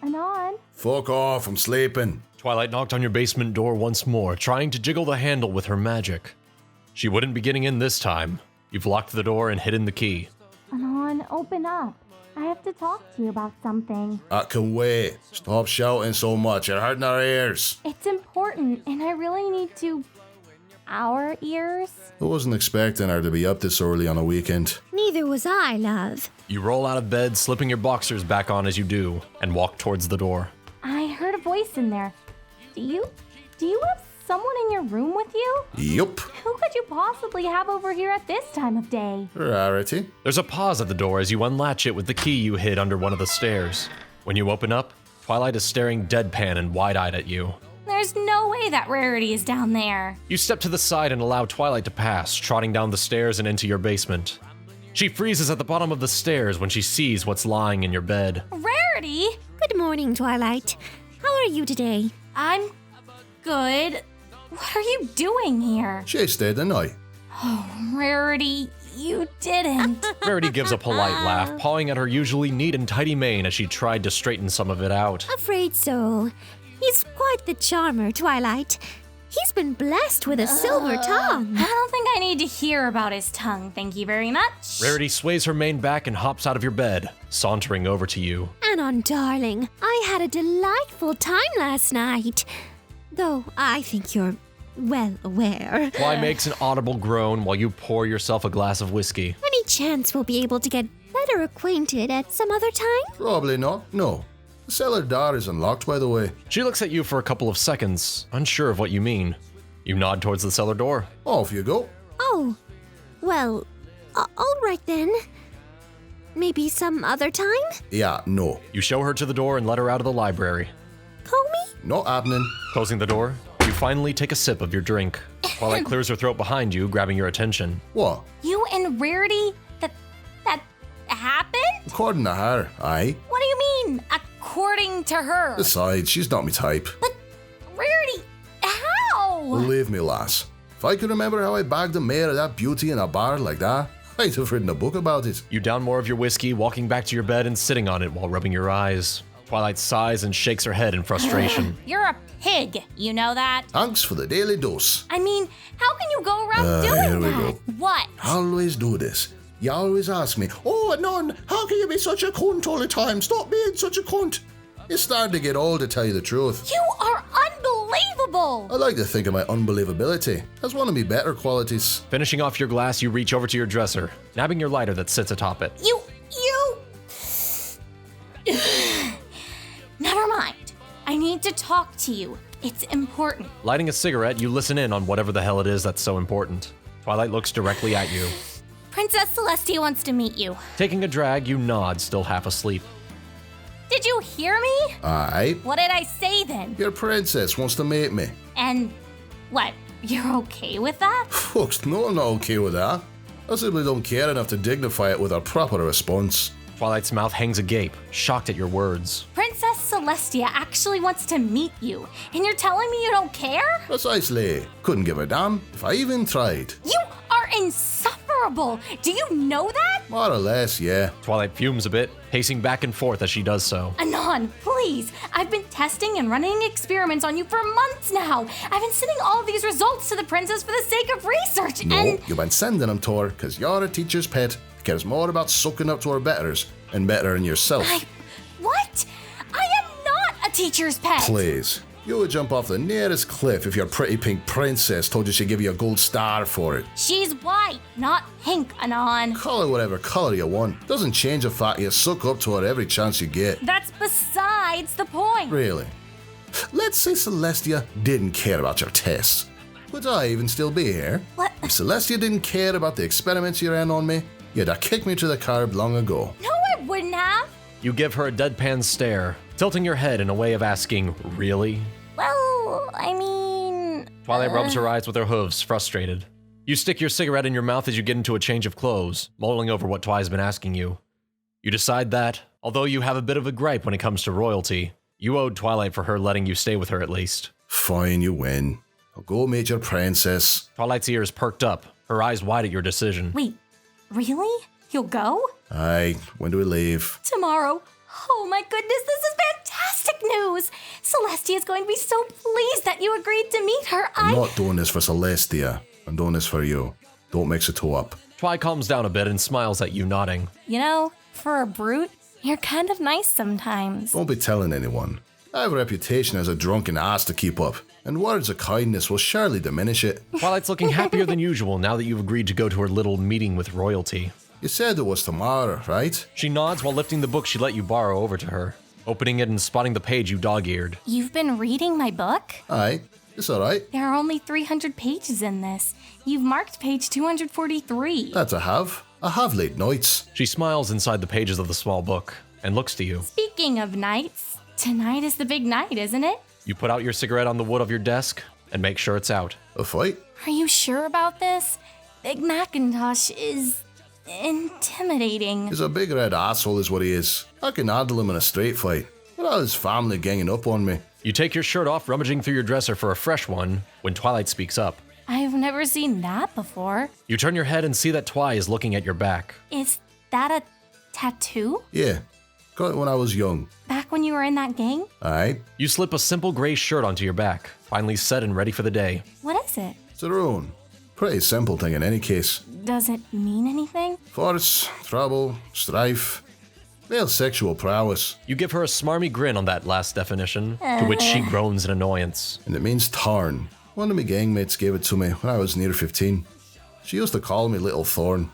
Anon? Fuck off, I'm sleeping. Twilight knocked on your basement door once more, trying to jiggle the handle with her magic. She wouldn't be getting in this time. You've locked the door and hidden the key. Anon, open up. I have to talk to you about something. I can wait. Stop shouting so much, you're hurting our ears. It's important, and I really need to... Our ears? I wasn't expecting her to be up this early on a weekend. Neither was I, love. You roll out of bed, slipping your boxers back on as you do, and walk towards the door. I heard a voice in there. Do you have someone in your room with you? Yup. Who could you possibly have over here at this time of day? Rarity. There's a pause at the door as you unlatch it with the key you hid under one of the stairs. When you open up, Twilight is staring deadpan and wide-eyed at you. There's no way that Rarity is down there. You step to the side and allow Twilight to pass, trotting down the stairs and into your basement. She freezes at the bottom of the stairs when she sees what's lying in your bed. Rarity? Good morning, Twilight. How are you today? I'm good. What are you doing here? She stayed the night. Oh, Rarity, you didn't. Rarity gives a polite laugh, pawing at her usually neat and tidy mane as she tried to straighten some of it out. Afraid so. He's quite the charmer, Twilight. He's been blessed with a silver tongue. I don't think I need to hear about his tongue, thank you very much. Rarity sways her mane back and hops out of your bed, sauntering over to you. Anon, darling, I had a delightful time last night. Though I think you're well aware. Fly makes an audible groan while you pour yourself a glass of whiskey. Any chance we'll be able to get better acquainted at some other time? Probably not, no. The cellar door is unlocked, by the way. She looks at you for a couple of seconds, unsure of what you mean. You nod towards the cellar door. Off you go. Oh, well, all right then. Maybe some other time? Yeah, no. You show her to the door and let her out of the library. Call me? Not happening. Closing the door, you finally take a sip of your drink. Twilight clears her throat behind you, grabbing your attention. What? You and Rarity? That happened? According to her, aye. What do you mean, according to her? Besides, she's not my type. But, Rarity, how? Believe me, lass. If I could remember how I bagged a mare of that beauty in a bar like that, I'd have written a book about it. You down more of your whiskey, walking back to your bed and sitting on it while rubbing your eyes. Twilight sighs and shakes her head in frustration. You're a pig, you know that? Thanks for the daily dose. I mean, how can you go around doing here we that? go. What? I always do this. You always ask me, oh, Anon, how can you be such a cunt all the time? Stop being such a cunt. It's starting to get old, to tell you the truth. You are unbelievable! I like to think of my unbelievability as one of my better qualities. Finishing off your glass, you reach over to your dresser, nabbing your lighter that sits atop it. You... Never mind. I need to talk to you. It's important. Lighting a cigarette, you listen in on whatever the hell it is that's so important. Twilight looks directly at you. Princess Celestia wants to meet you. Taking a drag, you nod, still half asleep. Did you hear me? Aye. What did I say then? Your princess wants to meet me. And what? You're okay with that? Fucks, no, I'm not okay with that. I simply don't care enough to dignify it with a proper response. Twilight's mouth hangs agape, shocked at your words. Princess Celestia actually wants to meet you, and you're telling me you don't care? Precisely. Couldn't give a damn if I even tried. You are insufferable! Do you know that? More or less, yeah. Twilight fumes a bit, pacing back and forth as she does so. Anon, please! I've been testing and running experiments on you for months now! I've been sending all of these results to the princess for the sake of research, No, and... you've been sending them to her because you're a teacher's pet who cares more about sucking up to her betters and bettering yourself. What? I am not a teacher's pet! Please. You would jump off the nearest cliff if your pretty pink princess told you she'd give you a gold star for it. She's white, not pink, Anon. Call her whatever color you want. Doesn't change the fact you suck up to her every chance you get. That's besides the point. Really? Let's say Celestia didn't care about your tests. Would I even still be here? What? If Celestia didn't care about the experiments you ran on me, you'd have kicked me to the curb long ago. No, I wouldn't have. You give her a deadpan stare, tilting your head in a way of asking, really? Well, I mean... Twilight rubs her eyes with her hooves, frustrated. You stick your cigarette in your mouth as you get into a change of clothes, mulling over what Twi's been asking you. You decide that, although you have a bit of a gripe when it comes to royalty, you owed Twilight for her letting you stay with her at least. Fine, you win. I'll go meet your princess. Twilight's ears perked up, her eyes wide at your decision. Wait, really? You'll go? Aye, when do we leave? Tomorrow. Oh my goodness, this is fantastic news! Celestia is going to be so pleased that you agreed to meet her. I'm not doing this for Celestia. I'm doing this for you. Don't mix the two up. Twy calms down a bit and smiles at you, nodding. You know, for a brute, you're kind of nice sometimes. Don't be telling anyone. I have a reputation as a drunken ass to keep up, and words of kindness will surely diminish it. Twilight's looking happier than usual now that you've agreed to go to her little meeting with royalty. You said it was tomorrow, right? She nods while lifting the book she let you borrow over to her, opening it and spotting the page you dog-eared. You've been reading my book? Aye, it's alright. There are only 300 pages in this. You've marked page 243. That I have. I have late nights. She smiles inside the pages of the small book and looks to you. Speaking of nights, tonight is the big night, isn't it? You put out your cigarette on the wood of your desk and make sure it's out. A fight? Are you sure about this? Big Macintosh is intimidating. He's a big red asshole is what he is. I can handle him in a straight fight. Without his family ganging up on me. You take your shirt off, rummaging through your dresser for a fresh one, when Twilight speaks up. I've never seen that before. You turn your head and see that Twy is looking at your back. Is that a tattoo? Yeah, got it when I was young. Back when you were in that gang? Aye, You slip a simple gray shirt onto your back, finally set and ready for the day. What is it? it's a rune. Pretty simple thing in any case. Does it mean anything? Force, trouble, strife, male sexual prowess. You give her a smarmy grin on that last definition, to which she groans in annoyance. And it means Thorn. One of my gangmates gave it to me when I was near 15. She used to call me Little Thorn.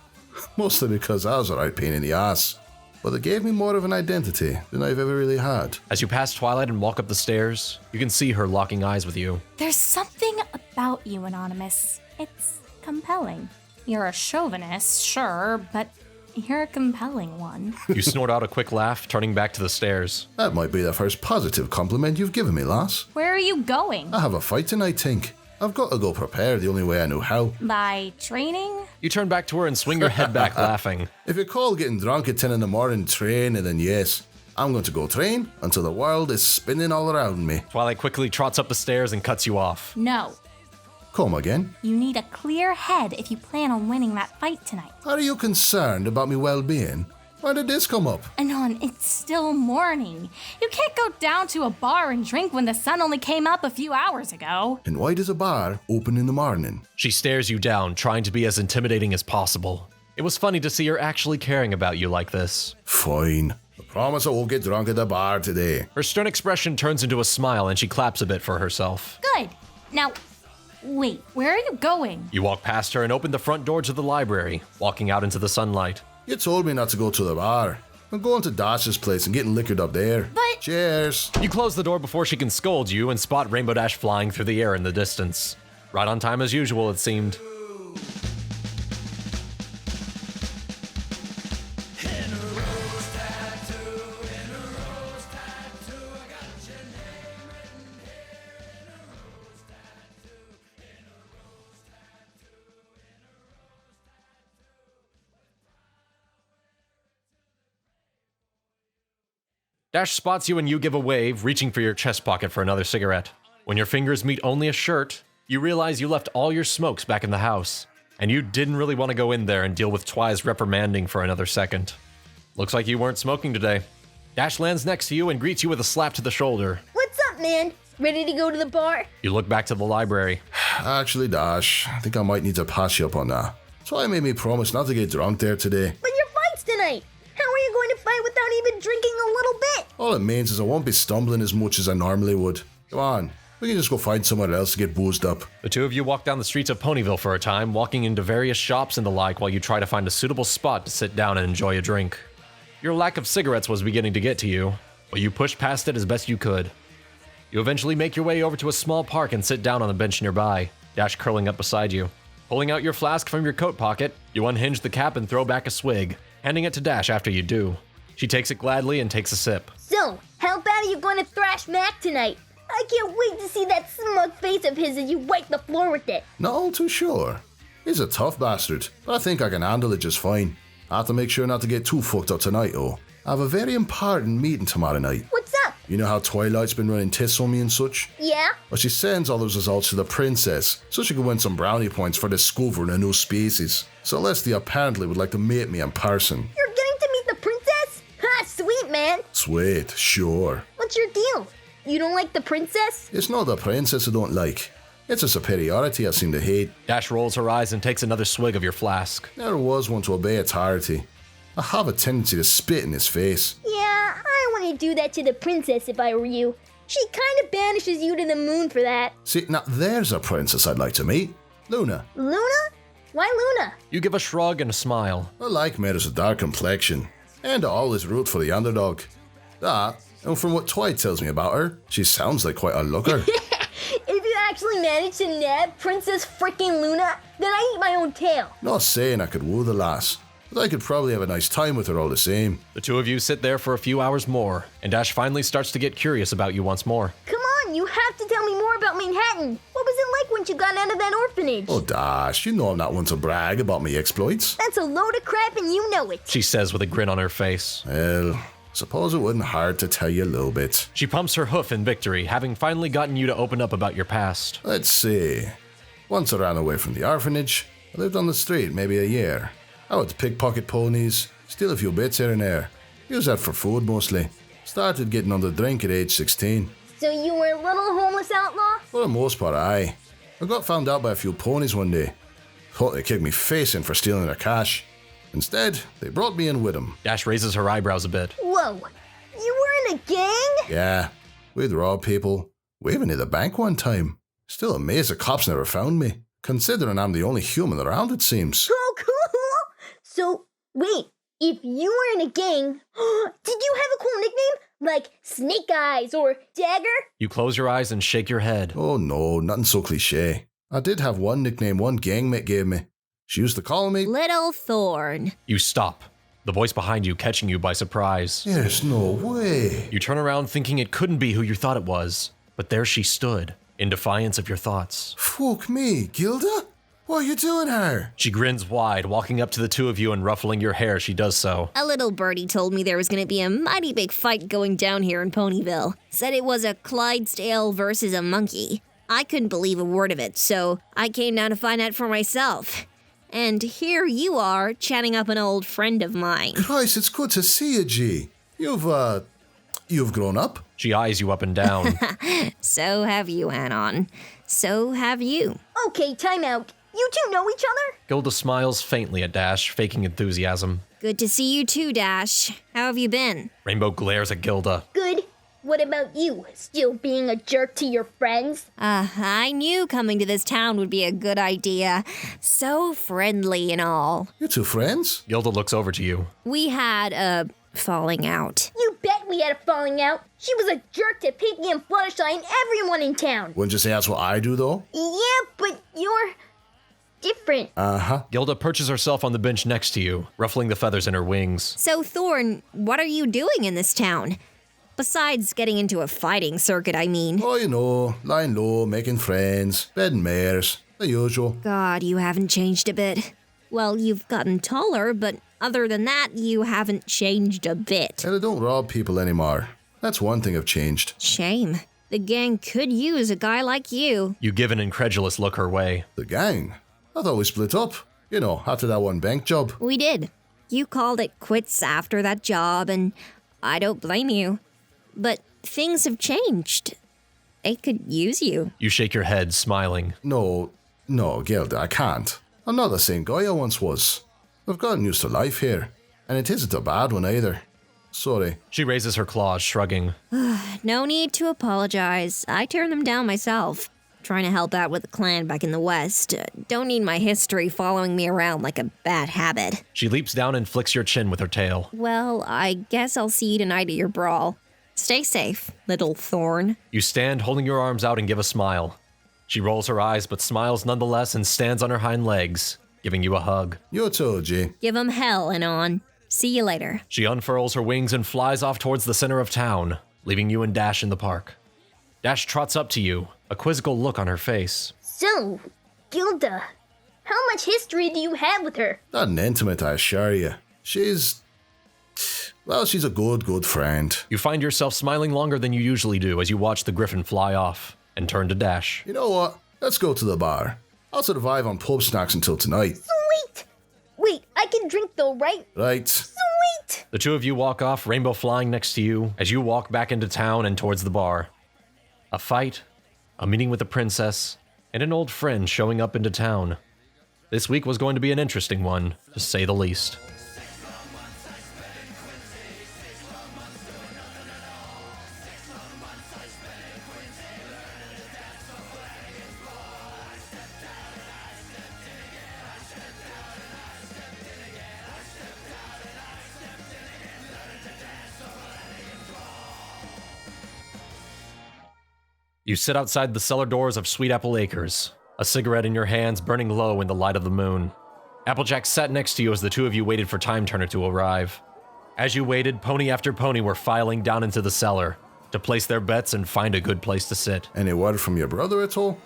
Mostly because I was a right pain in the ass. But it gave me more of an identity than I've ever really had. As you pass Twilight and walk up the stairs, you can see her locking eyes with you. There's something about you, Anonymous. It's compelling. You're a chauvinist, sure, but you're a compelling one. You snort out a quick laugh, turning back to the stairs. That might be the first positive compliment you've given me, lass. Where are you going? I have a fight tonight, Tink. I've got to go prepared the only way I know how. By training? You turn back to her and swing your head back, laughing. If you call getting drunk at 10 in the morning training, then yes. I'm going to go train until the world is spinning all around me. Twilight quickly trots up the stairs and cuts you off. No. Come again? You need a clear head if you plan on winning that fight tonight. Are you concerned about my well-being? Why did this come up? Anon, it's still morning. You can't go down to a bar and drink when the sun only came up a few hours ago. And why does a bar open in the morning? She stares you down, trying to be as intimidating as possible. It was funny to see her actually caring about you like this. Fine. I promise I won't get drunk at the bar today. Her stern expression turns into a smile and she claps a bit for herself. Good. Now, wait, where are you going? You walk past her and open the front door to the library, walking out into the sunlight. You told me not to go to the bar. I'm going to Dash's place and getting liquored up there. But- Cheers. You close the door before she can scold you and spot Rainbow Dash flying through the air in the distance. Right on time as usual, it seemed. Dash spots you and you give a wave, reaching for your chest pocket for another cigarette. When your fingers meet only a shirt, you realize you left all your smokes back in the house, and you didn't really want to go in there and deal with Twy's reprimanding for another second. Looks like you weren't smoking today. Dash lands next to you and greets you with a slap to the shoulder. What's up, man? Ready to go to the bar? You look back to the library. Actually, Dash, I think I might need to pass you up on that. So I made me promise not to get drunk there today. But your fight's tonight! How are you going to fight without even drinking a little bit? All it means is I won't be stumbling as much as I normally would. Come on, we can just go find somewhere else to get boozed up. The two of you walk down the streets of Ponyville for a time, walking into various shops and the like while you try to find a suitable spot to sit down and enjoy a drink. Your lack of cigarettes was beginning to get to you, but you pushed past it as best you could. You eventually make your way over to a small park and sit down on a bench nearby, Dash curling up beside you. Pulling out your flask from your coat pocket, you unhinge the cap and throw back a swig, handing it to Dash after you do. She takes it gladly and takes a sip. So, how bad are you going to thrash Mac tonight? I can't wait to see that smug face of his as you wipe the floor with it. Not all too sure. He's a tough bastard, but I think I can handle it just fine. I have to make sure not to get too fucked up tonight, though. I have a very important meeting tomorrow night. What's up? You know how Twilight's been running tests on me and such? Yeah? Well, she sends all those results to the princess, so she can win some brownie points for discovering a new species. Celestia apparently would like to meet me in person. You're getting to meet the princess? Ha, sweet sweet, man. Sweet, sure. What's your deal? You don't like the princess? It's not the princess I don't like. It's a superiority I seem to hate. Dash rolls her eyes and takes another swig of your flask. Never was one to obey authority. I have a tendency to spit in his face. Yeah, I wouldn't do that to the princess if I were you. She kind of banishes you to the moon for that. See, now there's a princess I'd like to meet. Luna. Luna? Why Luna? You give a shrug and a smile. I like Meta's a dark complexion. And I always root for the underdog. That, and from what Twi tells me about her, she sounds like quite a looker. If you actually manage to nab Princess freaking Luna, then I eat my own tail. Not saying I could woo the lass, but I could probably have a nice time with her all the same. The two of you sit there for a few hours more, and Dash finally starts to get curious about you once more. Come on, you have to tell me more about Manhattan. What was it like when you got out of that orphanage? Oh, Dash, you know I'm not one to brag about me exploits. That's a load of crap and you know it. She says with a grin on her face. Well, suppose it wasn't hard to tell you a little bit. She pumps her hoof in victory, having finally gotten you to open up about your past. Let's see. Once I ran away from the orphanage, I lived on the street maybe a year. I would pickpocket ponies, steal a few bits here and there. Use that for food mostly. Started getting on the drink at age 16. So you were a little homeless outlaw? For the most part, aye. I got found out by a few ponies one day. Thought they kicked me face in for stealing their cash. Instead, they brought me in with them. Dash raises her eyebrows a bit. Whoa, you were in a gang? Yeah, we'd rob people. We even hit a bank one time. Still amazed the cops never found me, considering I'm the only human around, it seems. Oh, cool! So, wait, if you were in a gang, did you have a cool nickname? Like Snake Eyes or Dagger? You close your eyes and shake your head. Oh no, nothing so cliche. I did have one nickname one gangmate gave me. She used to call me Little Thorn. You stop, the voice behind you catching you by surprise. There's no way. You turn around thinking it couldn't be who you thought it was, but there she stood, in defiance of your thoughts. Fuck me, Gilda? What are you doing here? She grins wide, walking up to the two of you and ruffling your hair as she does so. A little birdie told me there was going to be a mighty big fight going down here in Ponyville. Said it was a Clydesdale versus a monkey. I couldn't believe a word of it, so I came down to find out for myself. And here you are, chatting up an old friend of mine. Christ, it's good to see you, G. You've grown up? She eyes you up and down. So have you, Anon. So have you. Okay, time out. You two know each other? Gilda smiles faintly at Dash, faking enthusiasm. Good to see you too, Dash. How have you been? Rainbow glares at Gilda. Good. What about you? Still being a jerk to your friends? I knew coming to this town would be a good idea. So friendly and all. You two friends? Gilda looks over to you. We had a falling out. You bet we had a falling out. She was a jerk to Pinky and Fluttershy and everyone in town. Wouldn't you say that's what I do, though? Yeah, but you're different. Uh-huh. Gilda perches herself on the bench next to you, ruffling the feathers in her wings. So, Thorn, what are you doing in this town? Besides getting into a fighting circuit, I mean. Oh, you know, lying low, making friends, bedding mares, the usual. God, you haven't changed a bit. Well, you've gotten taller, but other than that, you haven't changed a bit. And I don't rob people anymore. That's one thing I've changed. Shame. The gang could use a guy like you. You give an incredulous look her way. The gang? I thought we split up. You know, after that one bank job. We did. You called it quits after that job, and I don't blame you. But things have changed. They could use you. You shake your head, smiling. No, Gilda, I can't. I'm not the same guy I once was. I've gotten used to life here, and it isn't a bad one either. Sorry. She raises her claws, shrugging. No need to apologize. I turned them down myself. Trying to help out with the clan back in the West. Don't need my history following me around like a bad habit. She leaps down and flicks your chin with her tail. Well, I guess I'll see you tonight at your brawl. Stay safe, little Thorn. You stand holding your arms out and give a smile. She rolls her eyes but smiles nonetheless and stands on her hind legs, giving you a hug. You too, G. Give 'em hell, Anon. See you later. She unfurls her wings and flies off towards the center of town, leaving you and Dash in the park. Dash trots up to you, a quizzical look on her face. So, Gilda, how much history do you have with her? Not an intimate, I assure you. She's a good friend. You find yourself smiling longer than you usually do as you watch the griffin fly off, and turn to Dash. You know what? Let's go to the bar. I'll survive on pub snacks until tonight. Sweet! Wait, I can drink though, right? Right. Sweet! The two of you walk off, rainbow flying next to you, as you walk back into town and towards the bar. A fight, a meeting with the princess, and an old friend showing up into town. This week was going to be an interesting one, to say the least. You sit outside the cellar doors of Sweet Apple Acres, a cigarette in your hands burning low in the light of the moon. Applejack sat next to you as the two of you waited for Time Turner to arrive. As you waited, pony after pony were filing down into the cellar to place their bets and find a good place to sit. Any word from your brother at all?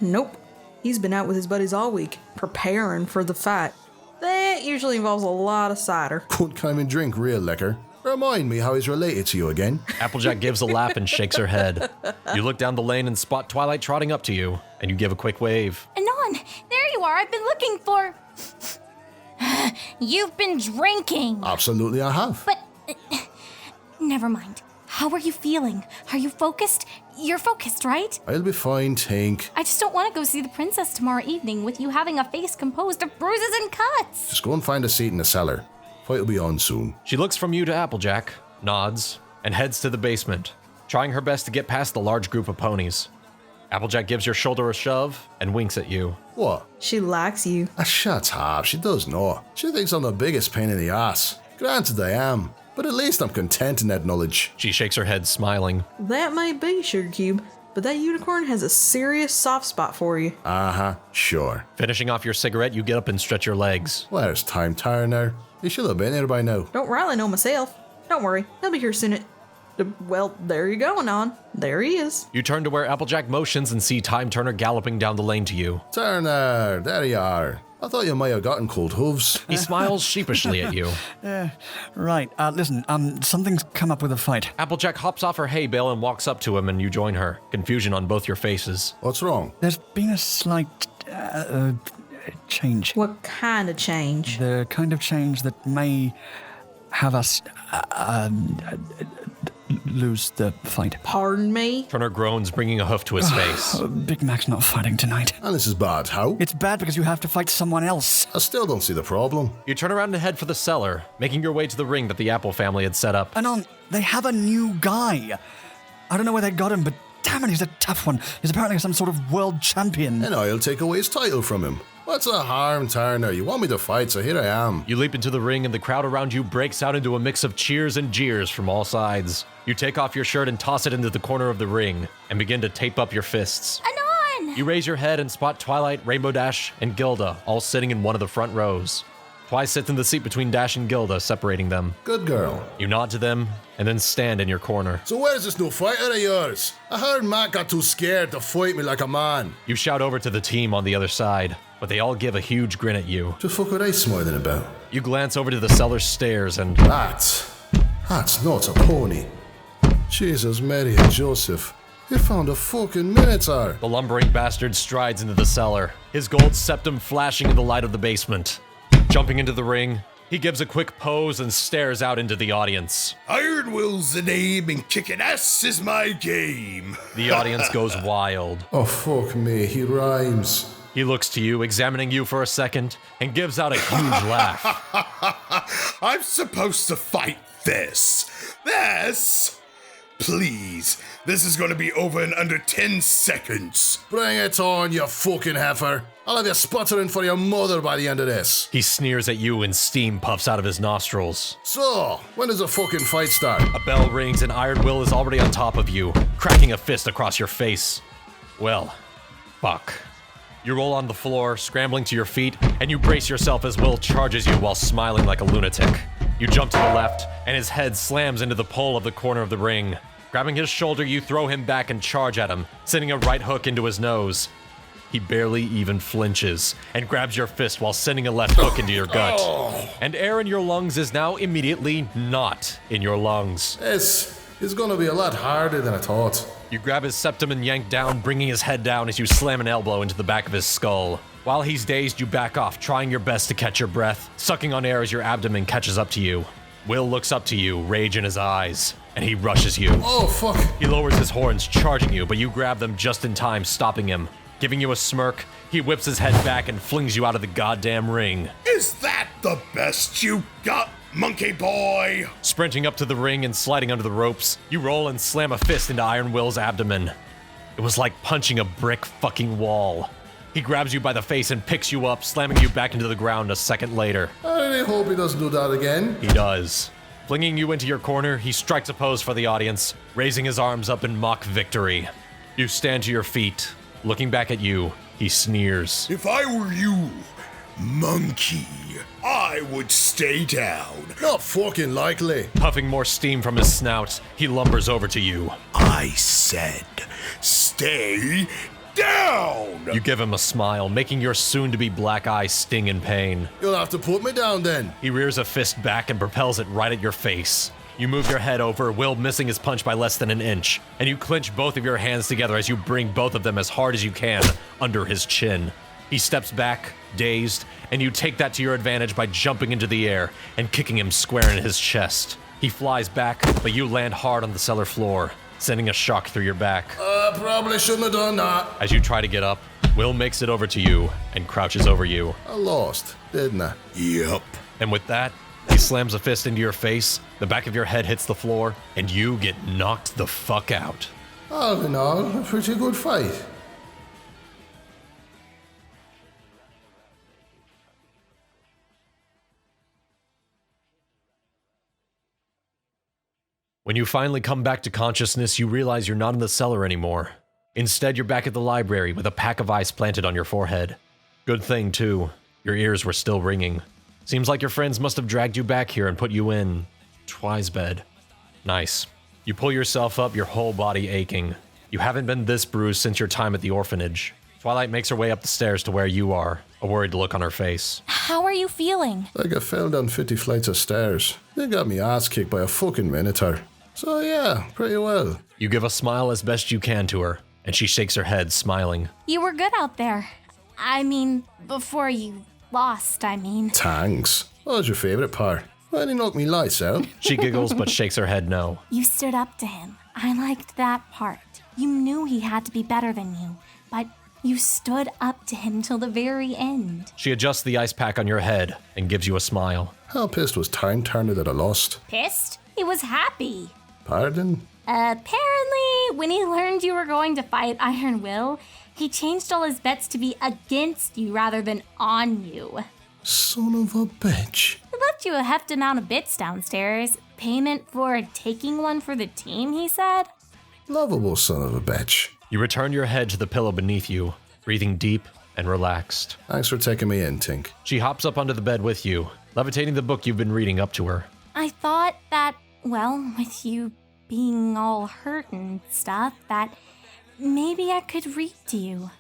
Nope. He's been out with his buddies all week, preparing for the fight. That usually involves a lot of cider. Couldn't come and drink real liquor. Remind me how he's related to you again. Applejack gives a laugh and shakes her head. You look down the lane and spot Twilight trotting up to you, and you give a quick wave. Anon, there you are. I've been looking for... You've been drinking. Absolutely I have. But... never mind. How are you feeling? Are you focused? You're focused, right? I'll be fine, Tink. I just don't want to go see the princess tomorrow evening with you having a face composed of bruises and cuts. Just go and find a seat in the cellar. Fight will be on soon. She looks from you to Applejack, nods, and heads to the basement, trying her best to get past the large group of ponies. Applejack gives your shoulder a shove and winks at you. What? She likes you. Shut up, she does not. She thinks I'm the biggest pain in the ass. Granted I am, but at least I'm content in that knowledge. She shakes her head, smiling. That may be, Sugar Cube, but that unicorn has a serious soft spot for you. Uh-huh, sure. Finishing off your cigarette, you get up and stretch your legs. Where's Time Turner? He should have been here by now. Don't rightly know myself. Don't worry, he'll be here soon. Well, there you go, Anon. There he is. You turn to where Applejack motions and see Time Turner galloping down the lane to you. Turner, there you are. I thought you might have gotten cold hooves. He smiles sheepishly at you. Right, listen, something's come up with a fight. Applejack hops off her hay bale and walks up to him, and you join her, confusion on both your faces. What's wrong? There's been a slight, change. What kind of change? The kind of change that may have us, lose the fight. Pardon me? Turner groans, bringing a hoof to his face. Big Mac's not fighting tonight. And this is bad. How? It's bad because you have to fight someone else. I still don't see the problem. You turn around and head for the cellar, making your way to the ring that the Apple family had set up. Anon, they have a new guy. I don't know where they got him, but damn it, he's a tough one. He's apparently some sort of world champion. And I'll take away his title from him. What's the harm, Turner? You want me to fight, so here I am. You leap into the ring, and the crowd around you breaks out into a mix of cheers and jeers from all sides. You take off your shirt and toss it into the corner of the ring, and begin to tape up your fists. Anon! You raise your head and spot Twilight, Rainbow Dash, and Gilda, all sitting in one of the front rows. Twi sits in the seat between Dash and Gilda, separating them. Good girl. You nod to them, and then stand in your corner. So where's this new fighter of yours? I heard Matt got too scared to fight me like a man. You shout over to the team on the other side, but they all give a huge grin at you. The fuck are they smiling about? You glance over to the cellar stairs and... That's not a pony. Jesus, Mary and Joseph. You found a fucking minotaur. The lumbering bastard strides into the cellar, his gold septum flashing in the light of the basement. Jumping into the ring, he gives a quick pose and stares out into the audience. Iron Will's the name and kicking ass is my game. The audience goes wild. Oh, fuck me, he rhymes. He looks to you, examining you for a second, and gives out a huge laugh. I'm supposed to fight this. Please, this is gonna be over in under 10 seconds. Bring it on, you fucking heifer. I'll have you sputtering for your mother by the end of this. He sneers at you and steam puffs out of his nostrils. So, when does the fucking fight start? A bell rings and Iron Will is already on top of you, cracking a fist across your face. Well, fuck. You roll on the floor, scrambling to your feet, and you brace yourself as Will charges you while smiling like a lunatic. You jump to the left, and his head slams into the pole of the corner of the ring. Grabbing his shoulder, you throw him back and charge at him, sending a right hook into his nose. He barely even flinches, and grabs your fist while sending a left hook into your gut. And air in your lungs is now immediately not in your lungs. This is gonna be a lot harder than I thought. You grab his septum and yank down, bringing his head down as you slam an elbow into the back of his skull. While he's dazed, you back off, trying your best to catch your breath, sucking on air as your abdomen catches up to you. Will looks up to you, rage in his eyes, and he rushes you. Oh, fuck. He lowers his horns, charging you, but you grab them just in time, stopping him. Giving you a smirk, he whips his head back and flings you out of the goddamn ring. Is that the best you got, monkey boy? Sprinting up to the ring and sliding under the ropes, you roll and slam a fist into Iron Will's abdomen. It was like punching a brick fucking wall. He grabs you by the face and picks you up, slamming you back into the ground a second later. I really hope he doesn't do that again. He does. Flinging you into your corner, he strikes a pose for the audience, raising his arms up in mock victory. You stand to your feet. Looking back at you, he sneers. If I were you, monkey, I would stay down. Not fucking likely. Puffing more steam from his snout, he lumbers over to you. I said, stay down. You give him a smile, making your soon-to-be black eye sting in pain. You'll have to put me down then. He rears a fist back and propels it right at your face. You move your head over, Will missing his punch by less than an inch, and you clench both of your hands together as you bring both of them as hard as you can under his chin. He steps back, dazed, and you take that to your advantage by jumping into the air and kicking him square in his chest. He flies back, but you land hard on the cellar floor, sending a shock through your back. Probably shouldn't have done that. As you try to get up, Will makes it over to you and crouches over you. I lost, didn't I? Yep. And with that, he slams a fist into your face, the back of your head hits the floor, and you get knocked the fuck out. All in all, a pretty good fight. When you finally come back to consciousness, you realize you're not in the cellar anymore. Instead, you're back at the library with a pack of ice planted on your forehead. Good thing, too. Your ears were still ringing. Seems like your friends must have dragged you back here and put you in Twi's bed. Nice. You pull yourself up, your whole body aching. You haven't been this bruised since your time at the orphanage. Twilight makes her way up the stairs to where you are, a worried look on her face. How are you feeling? Like I fell down 50 flights of stairs. They got me ass kicked by a fucking minotaur. So yeah, pretty well. You give a smile as best you can to her, and she shakes her head, smiling. You were good out there. I mean, before you lost, I mean. Thanks. What was your favourite part? When he knocked me lights out? She giggles but shakes her head no. You stood up to him. I liked that part. You knew he had to be better than you, but you stood up to him till the very end. She adjusts the ice pack on your head and gives you a smile. How pissed was Time Turner that I lost? Pissed? He was happy. Pardon? Apparently, when he learned you were going to fight Iron Will, he changed all his bets to be against you rather than on you. Son of a bitch. He left you a hefty amount of bits downstairs. Payment for taking one for the team, he said. Lovable son of a bitch. You return your head to the pillow beneath you, breathing deep and relaxed. Thanks for taking me in, Tink. She hops up onto the bed with you, levitating the book you've been reading up to her. I thought that, well, with you being all hurt and stuff, that maybe I could read to you.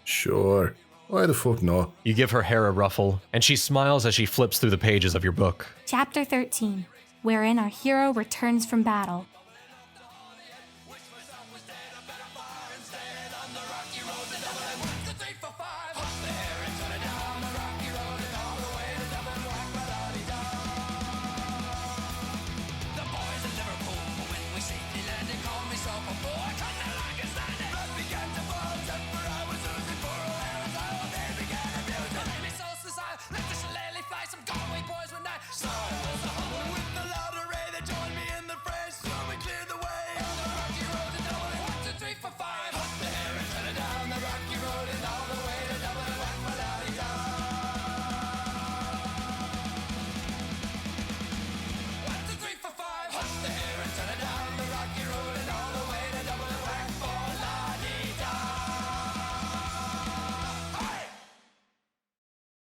Sure. Why the fuck not? You give her hair a ruffle, and she smiles as she flips through the pages of your book. Chapter 13, wherein our hero returns from battle. Some Galway boys were not.